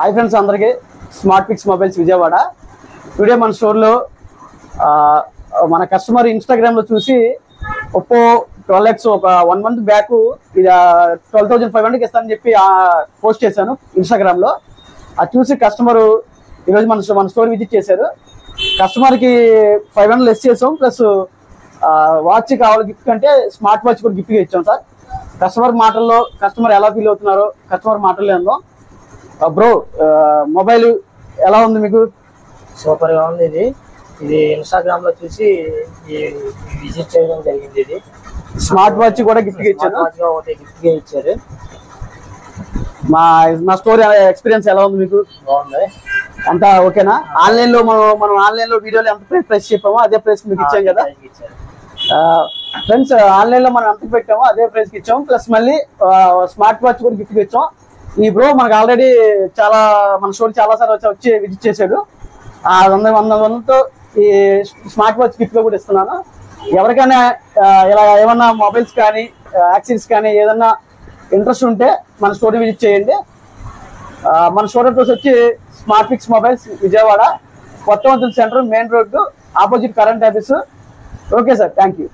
Hi friends అందరికీ smart pics mobiles Vijayawada. Today మన స్టోర్లో మన కస్టమర్ ఇన్స్టాగ్రామ్లో చూసి ఒప్పో 12X ఒక 1 month బ్యాక్ ఇది 12,500కి ఇస్తానని చెప్పి పోస్ట్ చేశాను ఇన్స్టాగ్రామ్లో. అది చూసి కస్టమర్ ఈరోజు మన స్టోర్ విజిట్ చేశారు. కస్టమర్కి 500 లెస్ చేసాం, ప్లస్ వాచ్ కావాలి గిఫ్ట్ అంటే స్మార్ట్ వాచ్ కూడా గిఫ్ట్గా ఇచ్చాం సార్. కస్టమర్ ఎలా ఫీల్ అవుతున్నారో కస్టమర్ మాటల్లో ఉందో. బ్రో మొబైల్ ఎలా ఉంది మీకు? సూపర్ గా ఉంది. ఇది ఇన్స్టాగ్రామ్ లో చూసి విజిట్ చేయడం జరిగింది. ఇది స్మార్ట్ వాచ్ కూడా గిఫ్ట్ గా ఇచ్చారు. మా స్టోర్ ఎక్స్పీరియన్స్ ఎలా ఉంది మీకు? బాగుంది. అంతా ఓకేనా? ఆన్లైన్ లో మనం ఆన్లైన్ లో వీడియోలో ఎంత ప్రైస్ చెప్పామో అదే ప్రైస్ మీకు ఇచ్చాం కదా ఫ్రెండ్స్. ఆన్లైన్ లో మనం ఎంత పెట్టామో అదే ప్రైస్ కి ఇచ్చాము, ప్లస్ మళ్ళీ స్మార్ట్ వాచ్ కూడా గిఫ్ట్ గా ఇచ్చాం. ఈ బ్రో మనకు ఆల్రెడీ మన స్టోర్ చాలా సార్లు వచ్చి విజిట్ చేశాడు. 100తో ఈ స్మార్ట్ వాచ్ గిఫ్ట్ గా కూడా ఇస్తున్నాను. ఎవరికైనా ఇలా ఏమన్నా మొబైల్స్ కానీ యాక్సెసరీస్ కానీ ఏదన్నా ఇంట్రెస్ట్ ఉంటే మన స్టోర్ విజిట్ చేయండి. మన స్టోర్ అడ్రస్ వచ్చి స్మార్ట్ పిక్స్ మొబైల్స్ విజయవాడ, కొత్త వంతుల centre, main road, opposite current office. Okay sir, thank you.